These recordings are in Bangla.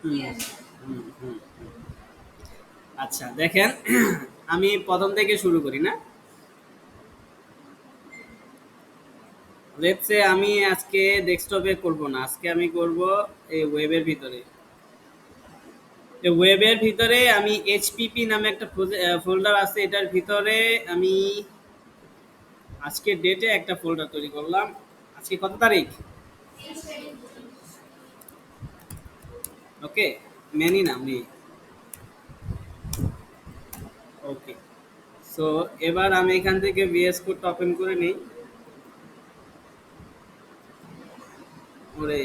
হুম, হুম, হুম। আচ্ছা দেখেন, আমি প্রথম থেকে শুরু করি না। লেটস সে আমি আজকে ডেস্কটপে করব না, আজকে আমি করব এই ওয়েবের ভিতরে। এই ওয়েবের ভিতরে আমি এইচপিপি নামে একটা ফোল্ডার আছে, এটার ভিতরে আমি আজকে ডেটে একটা ফোল্ডার তৈরি করলাম। আজকে কত তারিখ? ওকে, মেনি না মে। ওকে, সো এবার আমি এখান থেকে ভিএস কোডটা ওপেন করে নিই। ওরে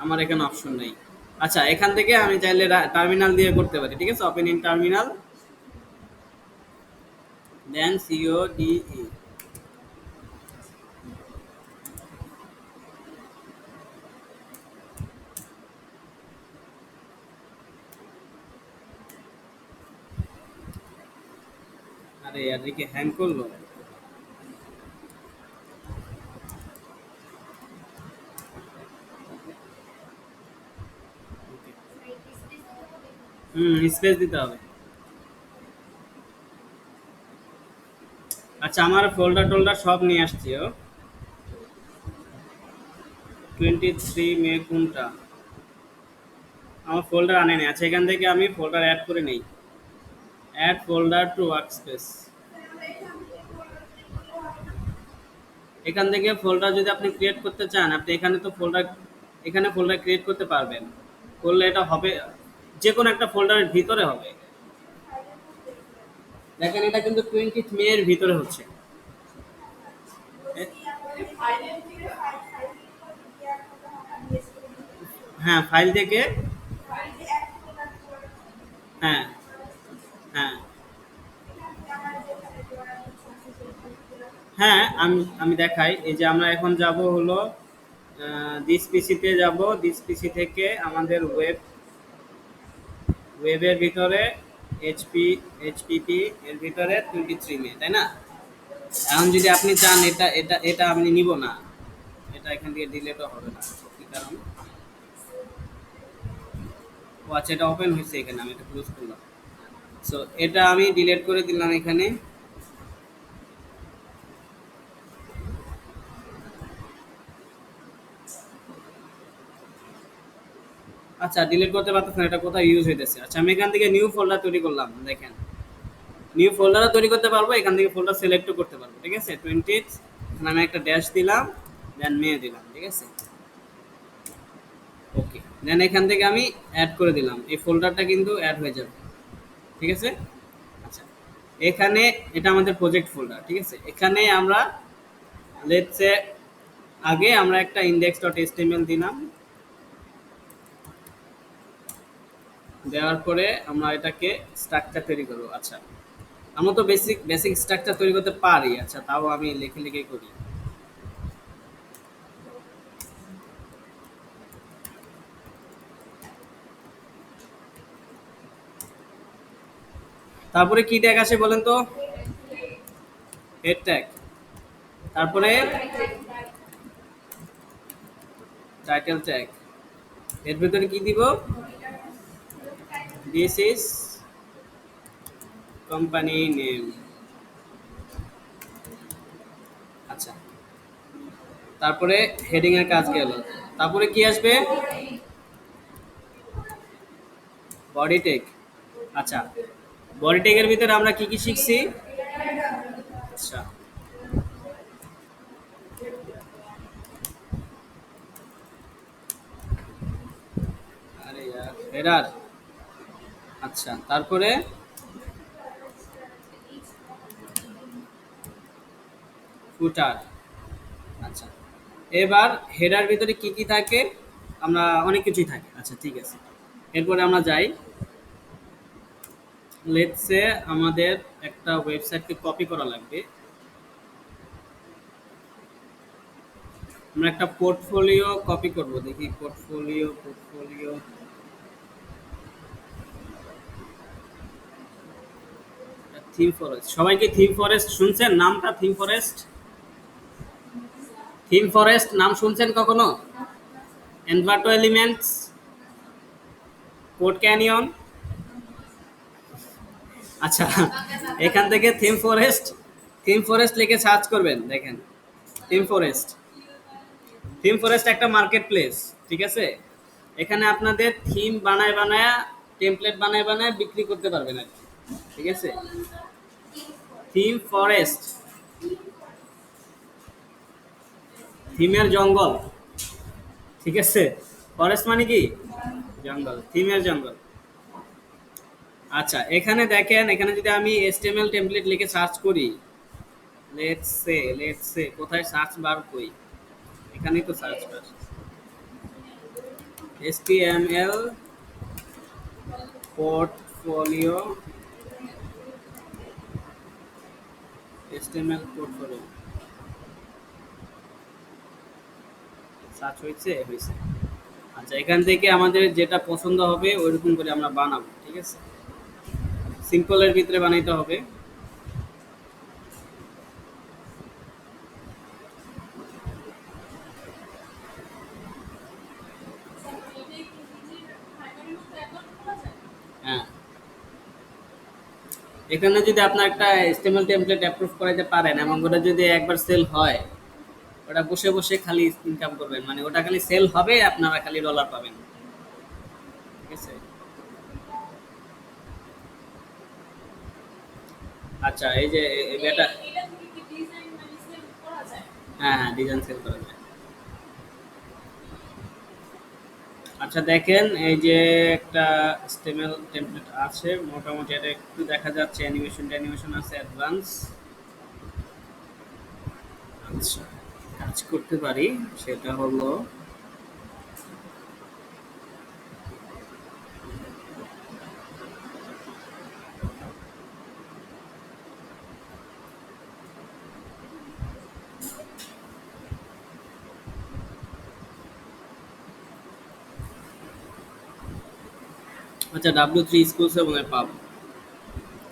আমার এখানে অপশন নেই। আচ্ছা, এখান থেকে আমি চাইলে টার্মিনাল দিয়ে করতে পারি, ঠিক আছে? ওপেন ইন টার্মিনাল, দেন সিওডিই। আরে এদিকে হ্যাং করলো। হুম, স্পেস দিতে হবে। আচ্ছা, আমার ফোল্ডার টোল্ডার সব নিয়ে আসছি। ও 23 মে কোনটা? আমার ফোল্ডার আনে নেই। আচ্ছা, এখান থেকে আমি ফোল্ডার অ্যাড করে নেই। Add folder to workspace. এখান থেকে ফোল্ডার যদি আপনি ক্রিয়েট করতে চান, আপনি এখানে তো ফোল্ডার, এখানে ফোল্ডার ক্রিয়েট করতে পারবেন। করলে এটা হবে, যে কোনো একটা ফোল্ডারের ভিতরে হবে। দেখেন, এটা কিন্তু 20 মে এর ভিতরে হচ্ছে। এ- হ্যাঁ, ফাইল থেকে। হ্যাঁ, হ্যাঁ, হ্যাঁ, আমি দেখাই। এই যে আমরা এখন যাব হলো দিস পিসিতে যাব। দিস পিসি থেকে আমাদের ওয়েবের ভিতরে এইচপিপি এর ভিতরে 23 মে, তাই না? এখন যদি আপনি চান, এটা আমি নিব না, এটা এখান থেকে ডিলেটও হবে না। কি কারণ? ও আচ্ছা, এটা ওপেন হয়েছে এখানে, আমি এটা ক্লোজ করলাম। সো এটা আমি ডিলিট করে দিলাম এখানে। আচ্ছা, ডিলিট করতে পারতেছেন, এটা কোথায় ইউজ হইতেছে। আচ্ছা, আমি এখান থেকে নিউ ফোল্ডার তৈরি করলাম। দেখেন, নিউ ফোল্ডারও তৈরি করতে পারবো, এখান থেকে ফোল্ডার সিলেক্টও করতে পারবো, ঠিক আছে? 20, এখানে আমি একটা ড্যাশ দিলাম, দেন মে দিলাম, ঠিক আছে? ওকে, দেন এখান থেকে আমি অ্যাড করে দিলাম, এই ফোল্ডারটা কিন্তু অ্যাড হয়ে যাবে, ঠিক আছে? আচ্ছা, এখানে এটা আমাদের প্রজেক্ট ফোল্ডার, ঠিক আছে? এখানে আমরা লেটস সে আগে আমরা একটা index.html দিলাম। দেওয়ার পরে আমরা এটাকে স্ট্রাকচার তৈরি করবো। আচ্ছা, আমরা তো বেসিক বেসিক স্ট্রাকচার তৈরি করতে পারি। আচ্ছা, তাও আমি লিখে লিখে করি। তারপরে কি ট্যাগ আসে বলেন তো? Head tag. তারপরে টাইটেল ট্যাগ। এর ভিতরে কি দিব? This is company name. আচ্ছা, তারপরে হেডিং এর কাজ গেল। তারপরে কি আসবে? Body tag. আচ্ছা, বডি ট্যাগের ভিতরে আমরা কি কি শিখছি? আচ্ছা, আরে হেডার। আচ্ছা, তারপরে ফুটার। আচ্ছা, এবার হেডার ভিতরে কি কি থাকে? আমরা অনেক কিছুই থাকে। আচ্ছা, ঠিক আছে। এরপরে আমরা যাই। লেটস সে আমাদের একটা ওয়েবসাইটকে কপি করা লাগবে। আমরা একটা পোর্টফোলিও কপি করব, দেখি পোর্টফোলিও। থিম ফরেস্ট, সবাই কি থিম ফরেস্ট শুনছেন নামটা? থিম ফরেস্ট, থিম ফরেস্ট নাম শুনছেন কখনো? Envato elements, code canyon. আচ্ছা, এখান থেকে থিম ফরেস্ট লিখে সার্চ করবেন, দেখেন থিম ফরেস্ট। থিম ফরেস্ট একটা মার্কেট প্লেস, ঠিক আছে? এখানে আপনাদের থিম বানায় বানায়, টেমপ্লেট বানায় বানায় বিক্রি করতে পারবেন আর কি, ঠিক আছে? থিম ফরেস্ট, থিমের জঙ্গল, ঠিক আছে? ফরেস্ট মানে কি? জঙ্গল, থিমের জঙ্গল। আচ্ছা, এখানে দেখেন, এখানে যদি আমি HTML টেমপ্লেট লিখে সার্চ করি, লেটস সে কোথায় সার্চ বার কই, এখানেই তো search bar. HTML portfolio, HTML portfolio search হয়েছে, হয়েছে। আচ্ছা, এখান থেকে আমাদের যেটা পছন্দ হবে ওইরকম করে আমরা বানাবো, ঠিক আছে? সিম্পলের ভিতরে বানাইতে হবে। হ্যাঁ, এখানে যদি আপনার একটা HTML টেমপ্লেট অ্যাপ্রুভ করাইতে পারেন এবং ওটা যদি একবার সেল হয়, ওটা বসে বসে খালি ইনকাম করবেন, মানে ওটা খালি সেল হবে, আপনারা খালি ডলার পাবেন, ঠিক আছে? আচ্ছা, এই যে এটা, হ্যাঁ হ্যাঁ, ডিজাইন সেল করা যায়। আচ্ছা, দেখেন এই যে একটা স্টেমেল টেমপ্লেট আছে, মোটামুটি এটা একটু দেখা যাচ্ছে, অ্যানিমেশন আছে অ্যাডভান্স। আচ্ছা, কাজ করতে পারি, সেটা হলো আচ্ছা, W3 স্কুলস এবং পাব,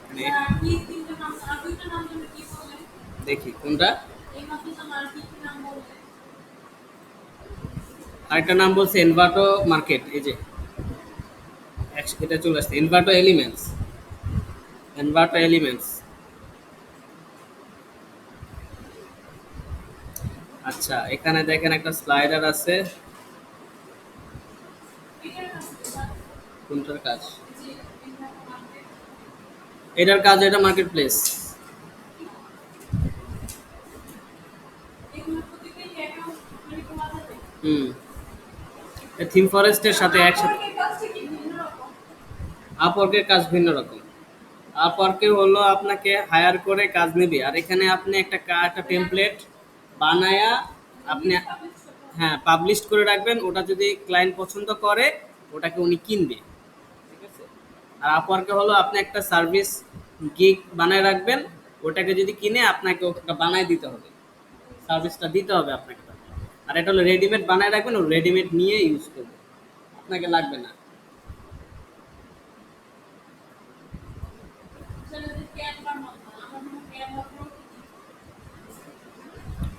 মানে দেখি কোনটা। আরেকটা নাম বলছে এনভাটো মার্কেট, এই যে এটা চলে আসছে, এনভাটো এলিমেন্টস, এনভাটো এলিমেন্টস। আচ্ছা, এখানে দেখেন একটা স্লাইডার আছে, কোনটার কাজ? এটার কাজ, এটা মার্কেট প্লেস। হুম, থিম ফরেস্টের সাথে একসাথে। আপওয়ার্কের কাজ ভিন্ন রকম। আপওয়ার্কে হলো আপনাকে হায়ার করে কাজ নেবে, আর এখানে আপনি একটা টেমপ্লেট বানায়া আপনি, হ্যাঁ, পাবলিশ করে রাখবেন, ওটা যদি ক্লায়েন্ট পছন্দ করে ওটাকে উনি কিনবে, ঠিক আছে? আর আপওয়ার্কে হলো আপনি একটা সার্ভিস গিগ বানায় রাখবেন, ওটাকে যদি কিনে আপনাকে ওটা বানায় দিতে হবে, সার্ভিসটা দিতে হবে আপনাকে। আর এটা হলো রেডিমেড বানায় রাখবেন, ও রেডিমেড নিয়ে ইউজ করবে, আপনাকে লাগবে না।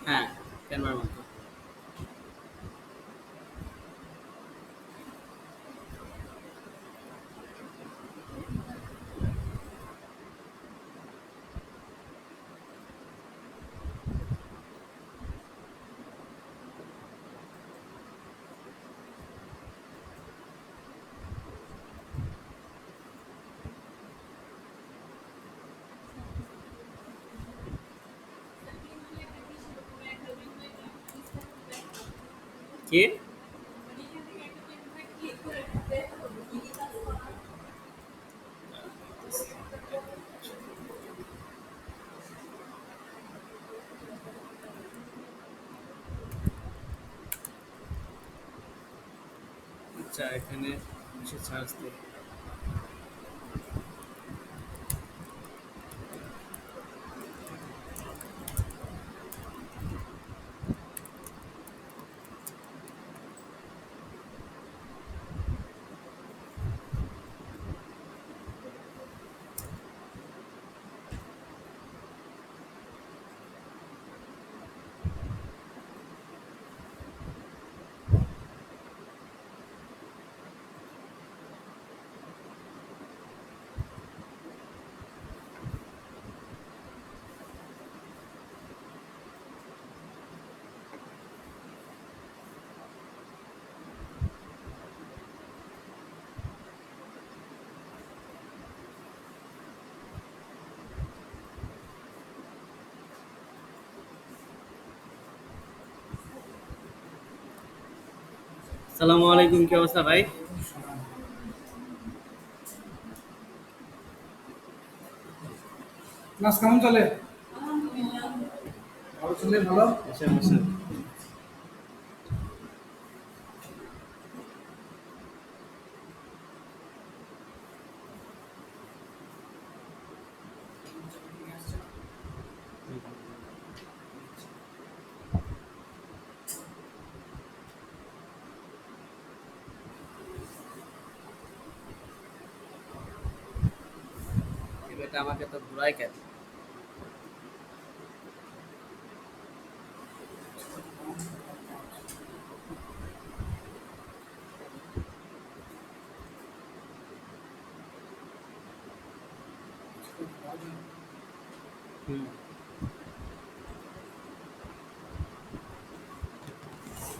হ্যাঁ, ক্যানভার মতো। কি? আচ্ছা, এখানে এসে সার্চ দিই। সালামু আলাইকুম, কি অবস্থা ভাই? ক্লাস কেমন চলে? ভালো চলে, ভালো। বসেন বসেন। এটা আমাকে তো ঘুরাই কেন? হুম।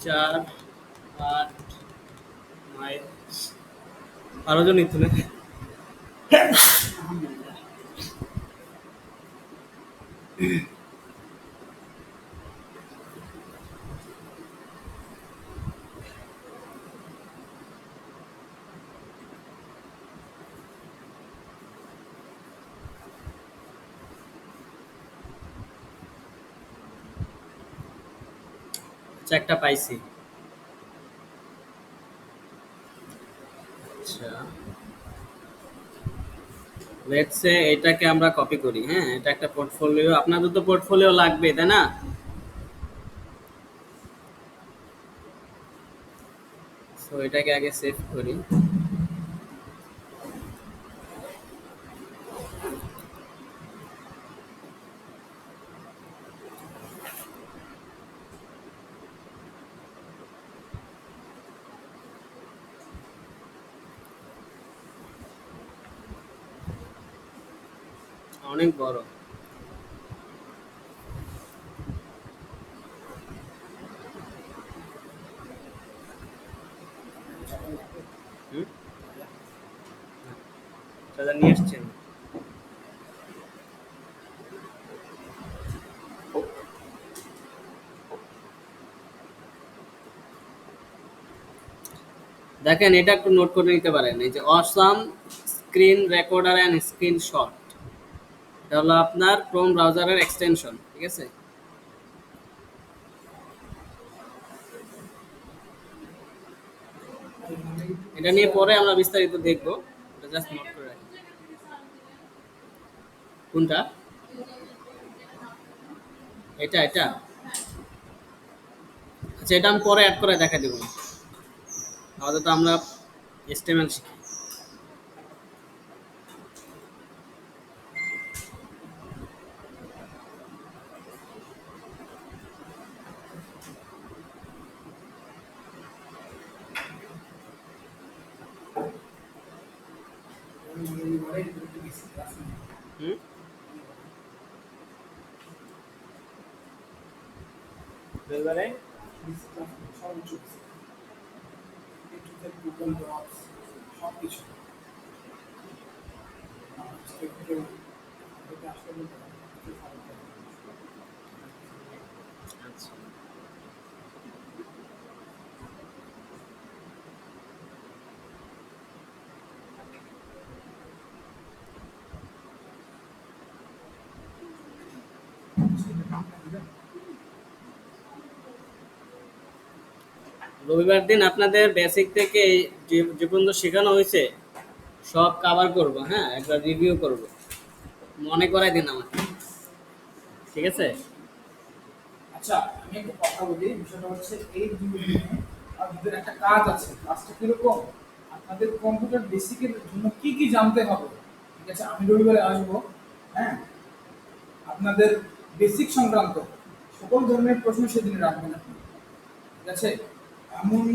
4, 8, 9, 12 জন নিত না? আচ্ছা, একটা পাইছি। আচ্ছা, লেটস সে এটাকে আমরা কপি করি। হ্যাঁ, এটা একটা পোর্টফোলিও, আপনাদের তো পোর্টফোলিও লাগবে তাই না? সো এটাকে আগে সেভ করি। অনেক বড়। হুম। দাদা নিয়ে এসছেন। দেখেন, এটা একটু নোট করে নিতে পারেন, এই যে awesome screen recorder and screenshot, এটা হলো আপনার ক্রোম ব্রাউজারের এক্সটেনশন, ঠিক আছে? এটা নিয়ে পরে আমরা বিস্তারিত দেখবো, এটা জাস্ট নোট করে রাখি। কোনটা? এটা এটা আচ্ছা, এটা আমি পরে অ্যাড করে দেখা দেবো। আমাদের তো আমরা HTML শিখি। হুম। এবারে গুগল ডক্স সব কিছু আসলে আচ্ছা, রবিবার দিন আপনাদের বেসিক থেকে যে যে পর্যন্ত শেখানো হয়েছে সব কভার করব। হ্যাঁ, একবার রিভিউ করব, মনে করাই দিন আমাকে, ঠিক আছে? আচ্ছা, আমি একটা কথা বলি। বিষয়টা হচ্ছে এই ২ দিনে আপনাদের একটা কাজ আছে। কাজটা কিরকম? আপনাদের কম্পিউটার বেসিকের জন্য কি, কি জানতে হবে? ঠিক আছে? আমি রবিবারে আসবো। হ্যাঁ? আপনাদের বেসিক সংক্রান্ত সকল ধরনের প্রশ্ন সেদিন রাখবেন আপনি। ঠিক আছে? এমন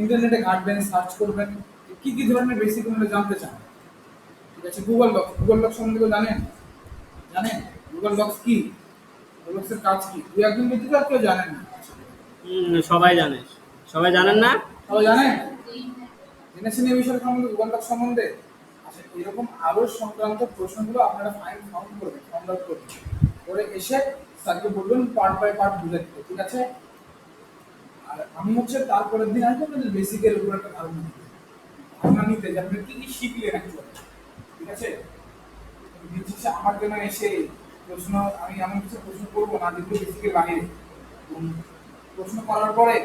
ইন্টারনেটে ঘাঁটবেন, সার্চ করবেন যে কি, কি ধরনের বেসিক আপনারা জানতে চান। ঠিক আছে? গুগল ডক্স সম্বন্ধে কেউ জানেন? জানেন? গুগল ডক্স কি? গুগল ডক্সের কাজ কি? ২-১ জন ব্যতীত আর কেউ জানেন না। সবাই জানে। সবাই জানেন না? সবাই জানেন? জেনেছেন এই বিষয় সম্বন্ধে, গুগল ডক্স সম্বন্ধে? আচ্ছা, এরকম আরো সংক্রান্ত প্রশ্নগুলো আপনারা ফাউন্ড করবেন, ফাউন্ড আউট করবেন। করে এসে স্যারকে বলবেন পার্ট বাই পার্ট বুঝে দিতে। ঠিক আছে? আর আমি হচ্ছে তারপরের দিন আসবো আপনাদের বেসিকের উপর একটা ধারণা নিতে যে আপনি কি কি শিখলেন actually। ঠিক আছে? দিন শেষে আমার জন্য এসে প্রশ্ন, আমি এমন কিছু প্রশ্ন করবো না যেগুলো বেসিকের বাইরে, এবং প্রশ্ন করার পরে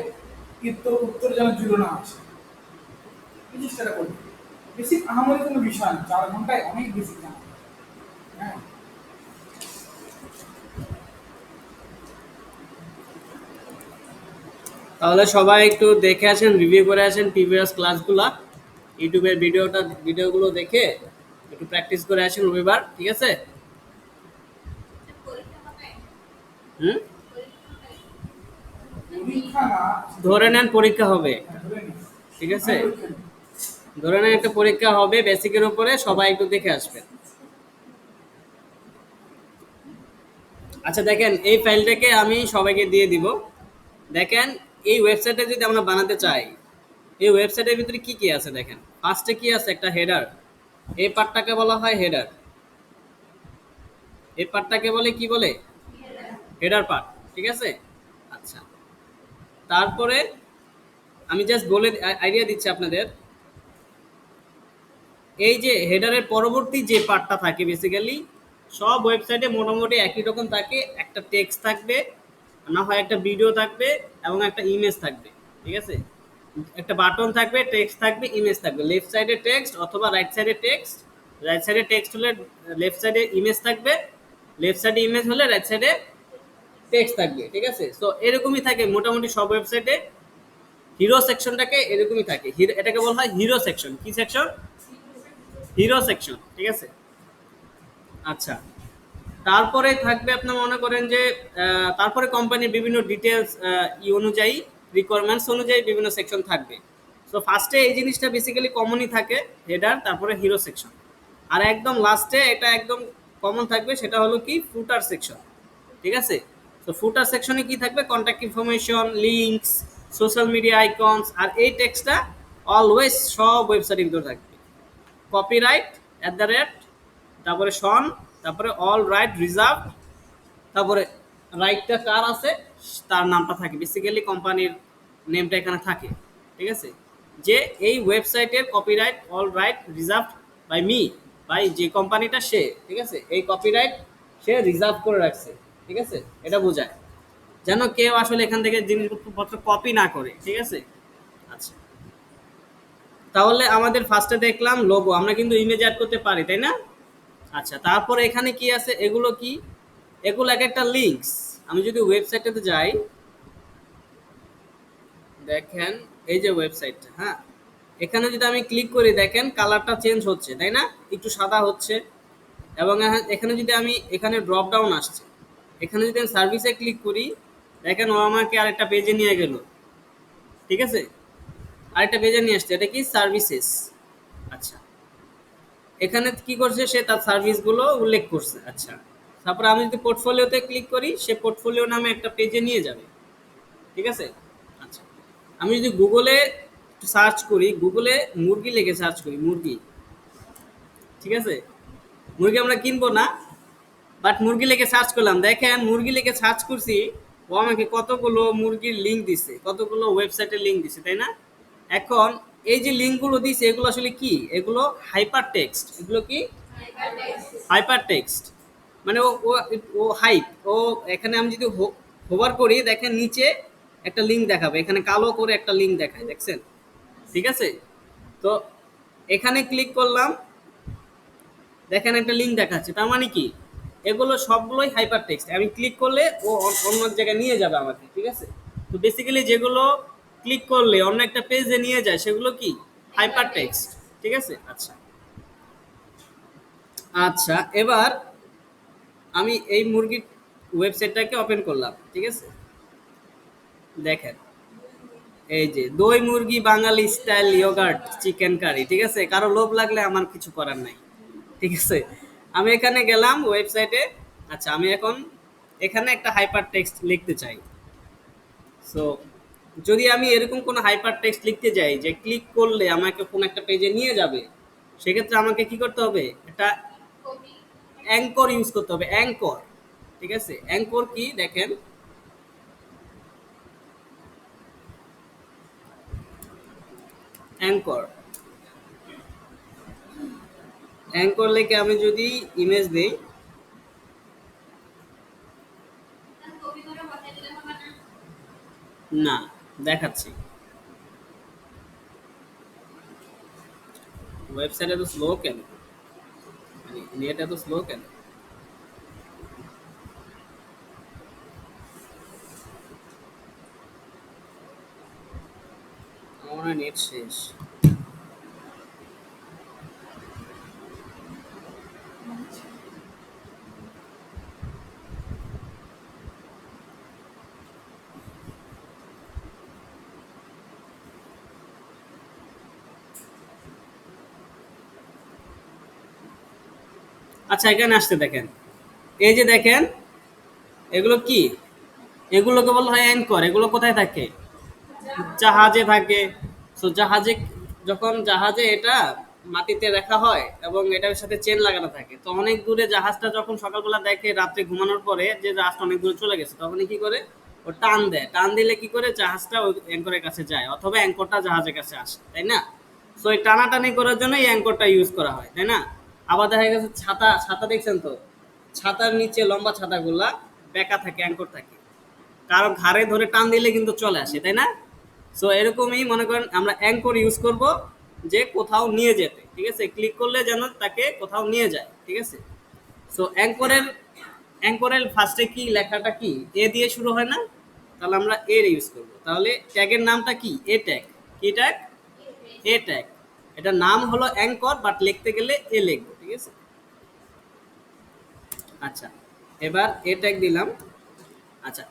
কিন্তু উত্তর যেন জুড়ে না আসে, এই চেষ্টাটা করবো। বেসিক আহামরি কোনো বিষয় না, 4 ঘন্টায় অনেক বেসিক জানা যায়। হ্যাঁ, তাহলে সবাই একটু দেখে আসেন, রিভিউ করে আসেন প্রিভিয়াস ক্লাসগুলা, ইউটিউবের ভিডিওগুলো দেখে একটু প্র্যাকটিস করে আসেন রবিবার, ঠিক আছে? হুম, পরীক্ষা না, ধরে নেন পরীক্ষা হবে, ধরে নিন ঠিক আছে? আমি পরীক্ষা নিই। ধরে নেন একটা পরীক্ষা হবে বেসিকের উপরে, সবাই একটু দেখে আসবেন। আচ্ছা দেখেন, এই ফাইলটাকে আমি সবাইকে দিয়ে দিব। দেখেন, এই ওয়েবসাইটে যদি আমরা বানাতে চাই, এই ওয়েবসাইটের ভিতরে কি কি আছে দেখেন। ফার্স্টে কি আছে, একটা হেডার, এই পার্টটাকে বলা হয় হেডার। এই পার্টটাকে বলে কি বলে? হেডার পার্ট, ঠিক আছে? আচ্ছা, তারপরে আমি জাস্ট বলে আইডিয়া দিচ্ছি আপনাদের। এই যে হেডারের পরবর্তী যে পার্টটা থাকে বেসিক্যালি সব ওয়েবসাইটে মোটামুটি একই রকম থাকে, একটা টেক্সট থাকবে, না হয় একটা ভিডিও থাকবে এবং একটা ইমেজ থাকবে, ঠিক আছে? একটা বাটন থাকবে, টেক্সট থাকবে, ইমেজ থাকবে, লেফট সাইডে টেক্সট অথবা রাইট সাইডে টেক্সট। রাইট সাইডে টেক্সট হলে লেফট সাইডে ইমেজ থাকবে, লেফট সাইডে ইমেজ হলে রাইট সাইডে টেক্সট থাকবে, ঠিক আছে? সো এরকমই থাকে মোটামুটি সব ওয়েবসাইটে। হিরো সেকশনটাকে এরকমই থাকে, এটাকে বলা হয় হিরো সেকশন। কি সেকশন? হিরো সেকশন, ঠিক আছে? আচ্ছা, তারপরে থাকবে আপনার মনে করেন যে তারপরে কোম্পানির বিভিন্ন ডিটেলস ই অনুযায়ী, রিকোয়ারমেন্টস অনুযায়ী বিভিন্ন সেকশন থাকবে। সো ফার্স্টে এই জিনিসটা বেসিক্যালি কমনই থাকে, হেডার, তারপরে হিরো সেকশন। আর একদম লাস্টে এটা একদম কমন থাকবে, সেটা হলো কি ফুটার সেকশন, ঠিক আছে? তো ফুটার সেকশনে কি থাকবে? Contact information, links, social media icons. আর এই টেক্সটটা অলওয়েজ সব ওয়েবসাইটের ভিতরে থাকবে। কপিরাইট অ্যাট দ্য রেট, তারপরে শন, তারপরে অল রাইট রিজার্ভ, তারপরে রাইটটা কার আছে তার নামটা থাকে, বেসিক্যালি কোম্পানির নেমটা এখানে থাকে, ঠিক আছে? যে এই ওয়েবসাইটের copyright all right reserve by me, by যে কোম্পানিটা সে, ঠিক আছে? এই কপিরাইট সে রিজার্ভ করে রাখছে, ঠিক আছে? এটা বোঝায় যেন কেউ আসলে এখান থেকে জিনিসপত্র কপি না করে, ঠিক আছে? আচ্ছা, তাহলে আমাদের ফার্স্টে দেখলাম লোগো, আমরা কিন্তু ইমেজ অ্যাড করতে পারি, তাই না? আচ্ছা, তারপরে এখানে কি আছে, এগুলো কি? এগুলো এক একটা লিঙ্কস। আমি যদি ওয়েবসাইটটাতে যাই, দেখেন এই যে ওয়েবসাইটটা, হ্যাঁ, এখানে যদি আমি ক্লিক করি দেখেন কালারটা চেঞ্জ হচ্ছে, তাই না? একটু সাদা হচ্ছে। এবং এখানে যদি আমি, এখানে ড্রপ ডাউন আসছে, এখানে যদি আমি সার্ভিসে ক্লিক করি দেখেন ও আমাকে আরেকটা পেজে নিয়ে গেল, ঠিক আছে? আরেকটা পেজে নিয়ে আসছে, এটা কি সার্ভিসেস। আচ্ছা, এখানে কি করছে, সে তার সার্ভিসগুলো উল্লেখ করছে। আচ্ছা, তারপরে আমি যদি পোর্টফোলিওতে ক্লিক করি, সে পোর্টফোলিও নামে একটা পেজে নিয়ে যাবে, ঠিক আছে? আচ্ছা, আমি যদি গুগলে সার্চ করি, গুগলে মুরগি লিখে সার্চ করি, মুরগি, ঠিক আছে? মুরগি আমরা কিনবো না, বাট মুরগি লিখে সার্চ করলাম, দেখেন মুরগি লিখে সার্চ করছি, ও আমাকে কতগুলো মুরগির লিঙ্ক দিছে, কতগুলো ওয়েবসাইটের লিঙ্ক দিছে, তাই না? এখন এই যে লিঙ্কগুলো দিছে এগুলো আসলে কি? এগুলো হাইপার টেক্সট। এগুলো কি? Hyper text. মানে ও ও ও হাইপ ও, এখানে আমি যদি হোভার করি দেখেন নিচে একটা লিঙ্ক দেখাবে, এখানে কালো করে একটা লিঙ্ক দেখায়, দেখছেন? ঠিক আছে? তো এখানে ক্লিক করলাম, দেখেন একটা লিঙ্ক দেখাচ্ছে, তার মানে কি এগুলো সবগুলোই হাইপার টেক্সট। আমি ক্লিক করলে ও অন্য এক জায়গায় নিয়ে যাবে আমাকে, ঠিক আছে? তো বেসিক্যালি যেগুলো ক্লিক করলে অন্য একটা পেজে নিয়ে যায় সেগুলো কি? হাইপার টেক্সট, ঠিক আছে? আচ্ছা, আচ্ছা, এবার আমি এই মুরগির ওয়েবসাইটটাকে ওপেন করলাম, ঠিক আছে? দেখেন এই যে দই মুরগি বাঙালি স্টাইল ইয়োগার্ট চিকেন কারি, ঠিক আছে? কারো লোভ লাগলে আমার কিছু করার নাই, ঠিক আছে? আমি এখানে গেলাম ওয়েবসাইটে। আচ্ছা, আমি এখন এখানে একটা হাইপার টেক্সট লিখতে চাই। সো যদি আমি এরকম কোনো হাইপার টেক্সট লিখতে যাই যে ক্লিক করলে আমাকে কোন একটা পেজে নিয়ে যাবে, সেক্ষেত্রে আমাকে কি করতে হবে? একটা অ্যাঙ্কর ইউজ করতে হবে, অ্যাঙ্কর, ঠিক আছে? অ্যাঙ্কর কি দেখেন, অ্যাঙ্কর। অ্যাঙ্কর লিখে আমি যদি ইমেজ দেই, না দেখাচ্ছি। ওয়েবসাইট এত স্লো কেন, মানে নেট এত স্লো কেন? আমার মনে হয় নেট শেষ। আচ্ছা এখানে আসতে দেখেন, এই যে দেখেন এগুলো কি, এগুলোকে বলা হয় অ্যাঙ্কর। এগুলো কোথায় থাকে? জাহাজে থাকে। সো জাহাজে, যখন জাহাজে এটা মাটিতে রাখা হয় এবং এটার সাথে চেন লাগানো থাকে, তো অনেক দূরে জাহাজটা যখন সকালবেলা দেখে রাত্রে ঘুমানোর পরে যে জাহাজটা অনেক দূরে চলে গেছে, তখনই কি করে, ও টান দেয়। টান দিলে কি করে জাহাজটা ওই অ্যাঙ্করের কাছে যায়, অথবা অ্যাঙ্করটা জাহাজের কাছে আসে, তাই না? সো এই টানাটানি করার জন্য এই অ্যাঙ্করটা ইউজ করা হয়, তাই না? আবার দেখা গেছে ছাতা, ছাতা দেখছেন তো, ছাতার নিচে লম্বা ছাতাগুলা বেঁকা থাকে, অ্যাঙ্কর থাকে, কারো ঘাড়ে ধরে টান দিলে কিন্তু চলে আসে, তাই না? সো এরকমই মনে করেন আমরা অ্যাঙ্কর ইউজ করব যে কোথাও নিয়ে যেতে, ঠিক আছে? ক্লিক করলে যেন তাকে কোথাও নিয়ে যায়, ঠিক আছে? সো অ্যাঙ্করের, অ্যাঙ্করের ফার্স্টে কি লেখাটা কি, এ দিয়ে শুরু হয় না? তাহলে আমরা এর ইউজ করব। তাহলে ট্যাগের নামটা কি? এ ট্যাগ। কি ট্যাগ? এ ট্যাগ। এটা নাম হলো অ্যাঙ্কর, বাট লিখতে গেলে এ লিখবো, ঠিক আছে? আচ্ছা, এবার এ ট্যাগ দিলাম। আচ্ছা,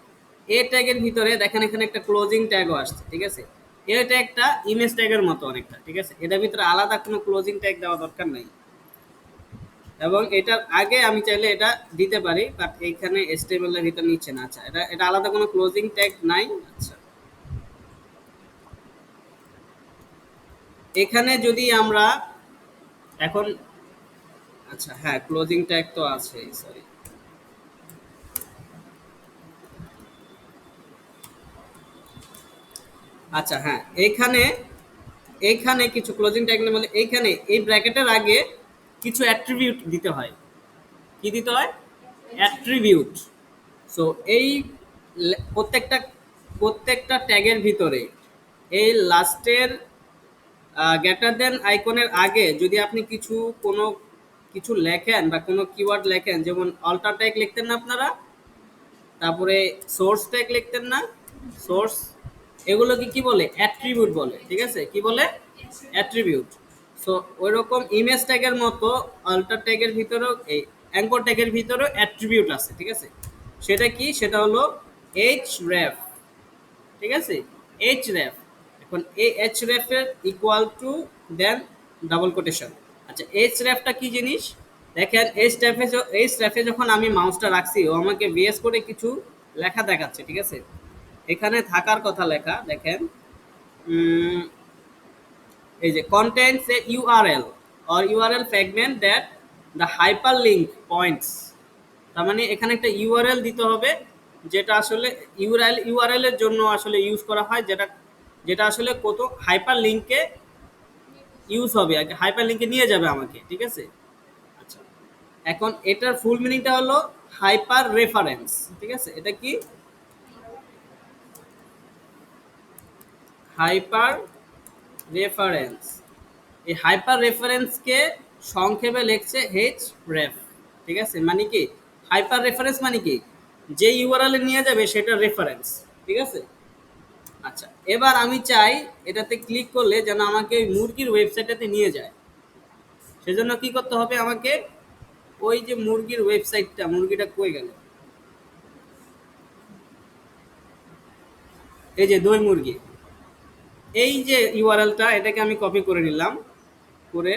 এ ট্যাগের ভিতরে দেখেন এখানে একটা ক্লোজিং ট্যাগও আসছে, ঠিক আছে? এ ট্যাগটা ইমেজ ট্যাগের মতো অনেকটা, ঠিক আছে? এটার ভিতরে আলাদা কোনো ক্লোজিং ট্যাগ দেওয়া দরকার নাই, এবং এটার আগে আমি চাইলে এটা দিতে পারি, বাট এইখানে HTML এর ভিতর নিচ্ছে না। আচ্ছা, এটা এটা আলাদা কোনো ক্লোজিং ট্যাগ নাই। আচ্ছা, এখানে যদি আমরা এখন, আচ্ছা হ্যাঁ, ক্লোজিং ট্যাগ তো আছে, সরি। আচ্ছা হ্যাঁ, এইখানে, এইখানে কিছু ক্লোজিং ট্যাগ নেই, মানে এইখানে এই ব্র্যাকেটের আগে কিছু অ্যাট্রিবিউট দিতে হয়। কি দিতে হয়? অ্যাট্রিবিউট। সো এই প্রত্যেকটা, প্রত্যেকটা ট্যাগের ভিতরে এই লাস্টের গ্রেটার দেন আইকনের আগে যদি আপনি কিছু কোনো কিছু লেখেন বা কোনো কিওয়ার্ড লেখেন, যেমন অল্টার ট্যাগ লিখতেন না আপনারা, তারপরে সোর্স ট্যাগ লিখতেন না, সোর্স, এগুলোকে কি বলে? অ্যাট্রিবিউট বলে, ঠিক আছে? কি বলে? অ্যাট্রিবিউট। সো ওই রকম ইমেজ ট্যাগের মতো অল্টার ট্যাগের ভিতরেও, এই অ্যাঙ্কর ট্যাগের ভিতরেও অ্যাট্রিবিউট আছে, ঠিক আছে? সেটা কি? সেটা হলো এইচ রেফ, ঠিক আছে? H ref. এখন এই এইচ রেফের equal to then double quotation. আচ্ছা, এইচ রেফটা কি জিনিস? দেখেন এইচ রেফে যখন আমি মাউসটা রাখছি, ও আমাকে ভিএস করে কিছু লেখা দেখাচ্ছে, ঠিক আছে? এখানে থাকার কথা লেখা দেখেন, এই যে contains a URL or URL fragment that the hyperlink points, তার মানে এখানে একটা ইউআরএল দিতে হবে, যেটা আসলে ইউআরএল এর জন্য আসলে ইউজ করা হয়, যেটা যেটা আসলে কত হাইপার লিঙ্কে ইউজ হবে আর কি, হাইপার লিঙ্কে নিয়ে যাবে আমাকে, ঠিক আছে? আচ্ছা, এখন এটার ফুল মিনিংটা হলো হাইপার রেফারেন্স, ঠিক আছে? এটা কি? Hyper reference. এই হাইপার রেফারেন্সকে সংক্ষেপে লিখছে এইচ রেফ, ঠিক আছে? মানে কি হাইপার রেফারেন্স মানে কি? যে ইউআরএল এ নিয়ে যাবে সেটা রেফারেন্স, ঠিক আছে? আচ্ছা, এবার আমি চাই এটাতে ক্লিক করলে যেন আমাকে ওই মুরগির ওয়েবসাইটটাতে নিয়ে যায়। সেজন্য কি করতে হবে আমাকে? ওই যে মুরগির ওয়েবসাইটটা, মুরগিটা কই গেল, এই যে দই মুরগি, এই যে ইউআরএলটা, এটাকে আমি কপি করে নিলাম, করে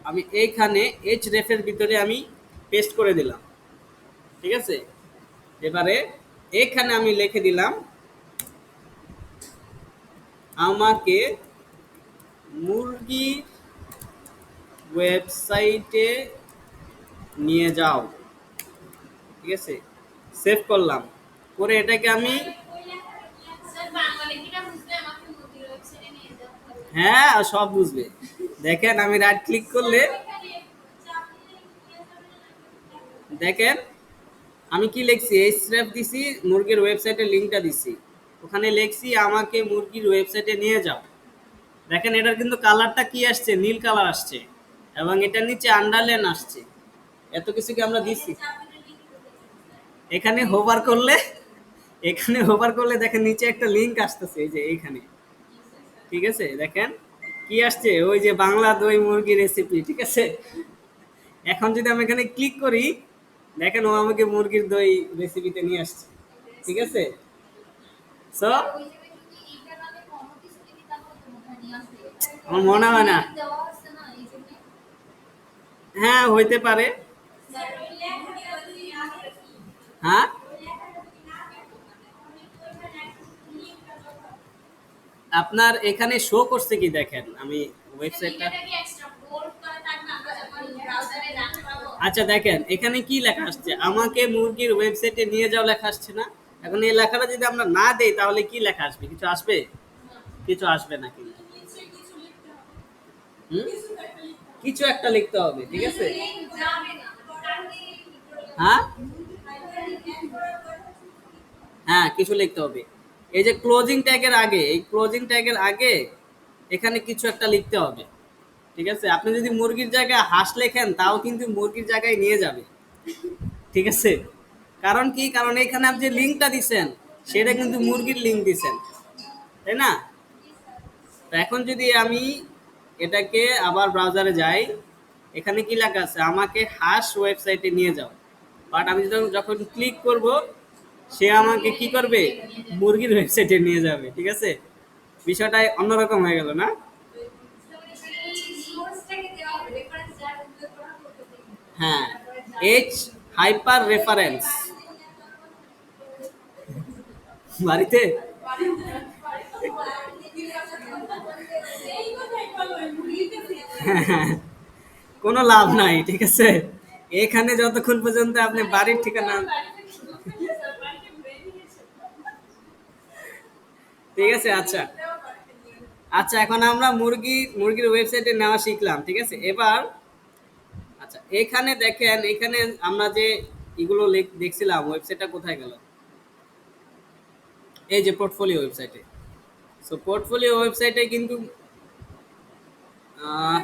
আমি এইখানে এইচ রেফের ভিতরে আমি পেস্ট করে দিলাম, ঠিক আছে? এবারে এখানে আমি লিখে দিলাম আমাকে মুরগির ওয়েবসাইটে নিয়ে যাও, ঠিক আছে? সেভ করলাম, করে এটাকে আমি, হ্যাঁ, সব বুঝবে। দেখেন আমি রাইট ক্লিক করলে দেখেন আমি কি লিখছি, এইচরেফ দিছি, মুরগির ওয়েবসাইটের লিঙ্কটা দিছি, ওখানে লিখছি আমাকে মুরগির ওয়েবসাইটে নিয়ে যাও। দেখেন এটার কিন্তু কালারটা কি আসছে, নীল কালার আসছে, এবং এটার নিচে আন্ডারলাইন আসছে। এত কিছু কি আমরা দিছি? এখানে হোভার করলে, এখানে হোভার করলে দেখেন নিচে একটা লিঙ্ক আসতেছে, এই যে এইখানে। ঠিক আছে, দেখেন কি আসছে, ওই যে বাংলা দই মুরগি রেসিপি। ঠিক আছে, এখন যদি আমি এখানে ক্লিক করি, দেখেন ও আমাকে মুরগির দই রেসিপিতে নিয়ে আসছে। ঠিক আছে, সো আমার মনে হয় না। হ্যাঁ, হইতে পারে। হ্যাঁ, আপনার এখানে শো করছে কি দেখেন, আমি ওয়েবসাইটটা। আচ্ছা দেখেন এখানে কি লেখা আসছে, আমাকে মুরগির ওয়েবসাইটে নিয়ে যাও লেখা আসছে না? এখন এই লেখাটা যদি আমরা না দেই তাহলে কি লেখা আসবে? কিছু আসবে? কিছু আসবে না কিন্তু। হুম, কিছু একটা লিখতে হবে। ঠিক আছে, হ্যাঁ হ্যাঁ, কিছু লিখতে হবে। এই যে ক্লোজিং ট্যাগের আগে, এই ক্লোজিং ট্যাগের আগে এখানে কিছু একটা লিখতে হবে। ঠিক আছে, আপনি যদি মুরগির জায়গায় হাঁস লেখেন তাও কিন্তু মুরগির জায়গায় নিয়ে যাবে। ঠিক আছে, কারণ কি, কারণ এখানে আপনি যে লিঙ্কটা দিছেন সেটা কিন্তু মুরগির লিঙ্ক দিছেন, তাই না? তো এখন যদি আমি এটাকে আবার ব্রাউজারে যাই, এখানে কি লেখা আছে, আমাকে হাঁস ওয়েবসাইটে নিয়ে যাও। বাট আমি যখন যখন ক্লিক করব, সে আমাকে কি করবে, মুরগির ওয়েবসাইটে নিয়ে যাবে। ঠিক আছে, বিষয়টা অন্যরকম হয়ে গেল না? হ্যাঁ, এইচ হাইপার রেফারেন্স বাড়িতে। কোনো লাভ নাই। ঠিক আছে, এখানে যতক্ষণ পর্যন্ত আপনি বাড়ির ঠিকানা। ঠিক আছে, আচ্ছা আচ্ছা, এখন আমরা মুরগির ওয়েবসাইটে নেওয়া শিখলাম। ঠিক আছে, এবার আচ্ছা এখানে দেখেন, এখানে আমরা যে এগুলো দেখছিলাম, ওয়েবসাইটটা কোথায় গেল? এই যে পোর্টফোলিও ওয়েবসাইটে। সো পোর্টফোলিও ওয়েবসাইটে কিন্তু আহ,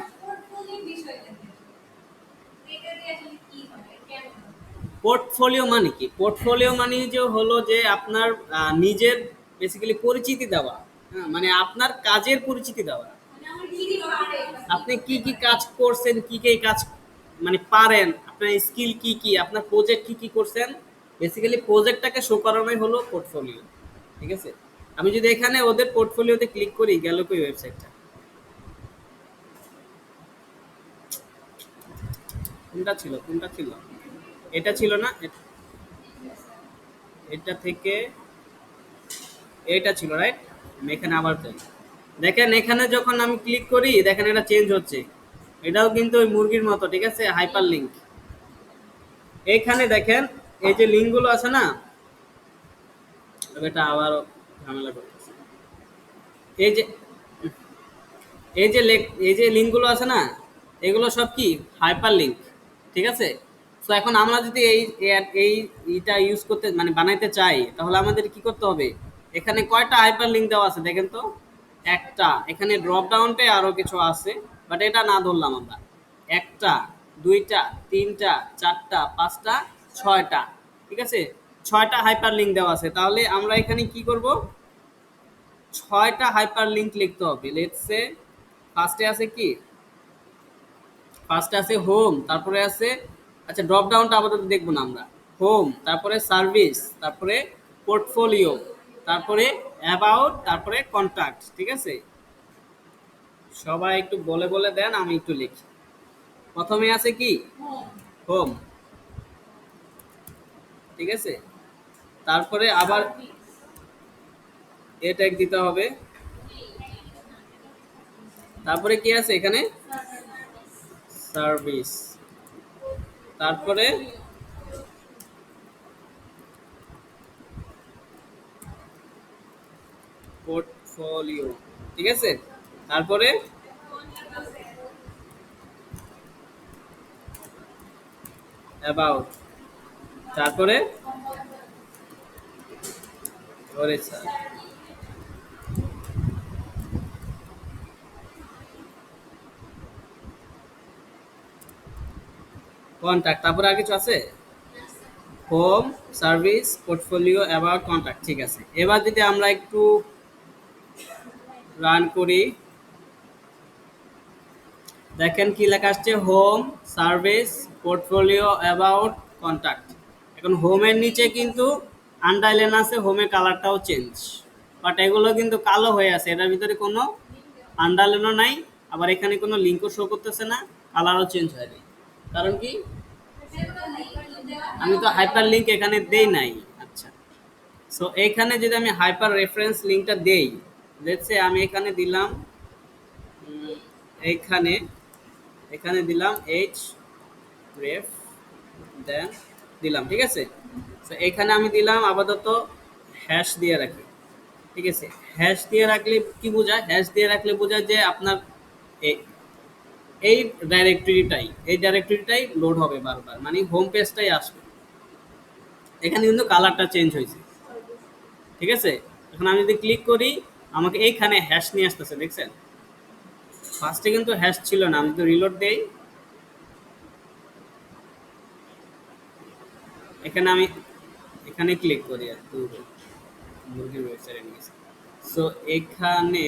পোর্টফোলিও মানে কি? পোর্টফোলিও মানে যে হলো যে আপনার নিজের বেসিক্যালি পরিচিতি দেওয়া। হ্যাঁ, মানে আপনার কাজের পরিচিতি দেওয়া। আপনি কি কি কাজ করছেন, কি কি কাজ মানে পারেন, আপনার স্কিল কি কি, আপনার প্রজেক্ট কি কি করছেন, বেসিক্যালি প্রজেক্টটাকে শো করানোই হলো পোর্টফোলিও। ঠিক আছে, আমি যদি এখানে ওদের পোর্টফোলিওতে ক্লিক করি, গেল কই ওয়েবসাইটটা? কোনটা ছিল, কোনটা ছিল? এটা ছিল না? এটা থেকে এটা ছিল, রাইট? আমি এখানে আবার যাই, দেখেন এখানে যখন আমি ক্লিক করি, দেখেন এটা চেঞ্জ হচ্ছে। এটাও কিন্তু ওই মুরগির মতো। ঠিক আছে, হাইপার লিঙ্ক। এইখানে দেখেন এই যে লিঙ্কগুলো আছে না, এটা আবারও ঝামেলা করতেছে। এই যে এই যে লিঙ্কগুলো আছে না, এগুলো সব কি হাইপার লিঙ্ক। ঠিক আছে, তো এখন আমরা যদি এইটা ইউজ করতে মানে বানাইতে চাই, তাহলে আমাদের কি করতে হবে? এখানে কয়টা হাইপার লিঙ্ক দেওয়া আছে দেখেন তো? একটা। এখানে ড্রপ ডাউনটে আরো কিছু আছে, বাট এটা না ধরলাম আমরা। একটা, দুইটা, তিনটা, চারটা, পাঁচটা, ছয়টা। ঠিক আছে, ছয়টা হাইপার লিঙ্ক দেওয়া আছে। তাহলে আমরা এখানে কি করব, ছয়টা হাইপার লিঙ্ক লিখতে হবে। লেটস সে ফার্স্টে আছে কি, ফার্স্টে আছে হোম, তারপরে আছে, আচ্ছা ড্রপ ডাউনটা আপাতত দেখবো না আমরা। হোম, তারপরে সার্ভিস, তারপরে পোর্টফোলিও, তারপরে অ্যাবাউট, তারপরে কন্ট্যাক্ট। ঠিক আছে, সবাই একটু বলে বলে দেন, আমি একটু লিখি। প্রথমে আছে কি, হোম। ঠিক আছে, তারপরে আবার এ ট্যাগ দিতে হবে। তারপরে কি আছে এখানে, সার্ভিস, তারপরে পোর্টফোলিও। ঠিক আছে, তারপরে অ্যাবাউট, তারপরে ওরে স্যার, কন্ট্যাক্ট, তারপরে আর কিছু আছে? Home, service, portfolio, about, contact, ঠিক আছে। এবার যদি আমরা একটু রান করি, দেখেন কি লেখা আসছে, home, service, portfolio, about, contact. এখন হোমের নিচে কিন্তু আন্ডারলাইন আছে, হোমের কালারটাও চেঞ্জ, বাট এগুলো কিন্তু কালো হয়ে আছে, এটার ভিতরে কোনো আন্ডারলাইনও নাই, আবার এখানে কোনো লিঙ্কও শো করতেছে না, কালারও চেঞ্জ হয়নি। কারণ কি, আমি তো হাইপার লিঙ্ক এখানে দেই নাই। আচ্ছা, সো এইখানে যদি আমি হাইপার রেফারেন্স লিঙ্কটা দেই, লেটস সে আমি এখানে দিলাম, এইখানে এখানে দিলাম এইচ রেফ, দেন দিলাম, ঠিক আছে। তো এখানে আমি দিলাম আপাতত হ্যাশ দিয়ে রাখি, ঠিক আছে। হ্যাশ দিয়ে রাখলে কি বোঝায়, হ্যাশ দিয়ে রাখলে বোঝায় যে আপনার এ- এই ডাইরেক্টরিটাই লোড হবে বারবার, মানে হোম পেজটাই আসবে। এখানে কিন্তু কালারটা চেঞ্জ হয়েছে, ঠিক আছে। এখন আমি যদি ক্লিক করি, আমাকে এইখানে হ্যাশ নিয়ে আসতেছে, দেখছেন? ফার্স্টে কিন্তু হ্যাশ ছিল না, আমি যদি রিলোড দেই, এখানে আমি এখানে ক্লিক করি আর মুরগির ওয়েবসাইটে নিয়ে গেছে। সো এখানে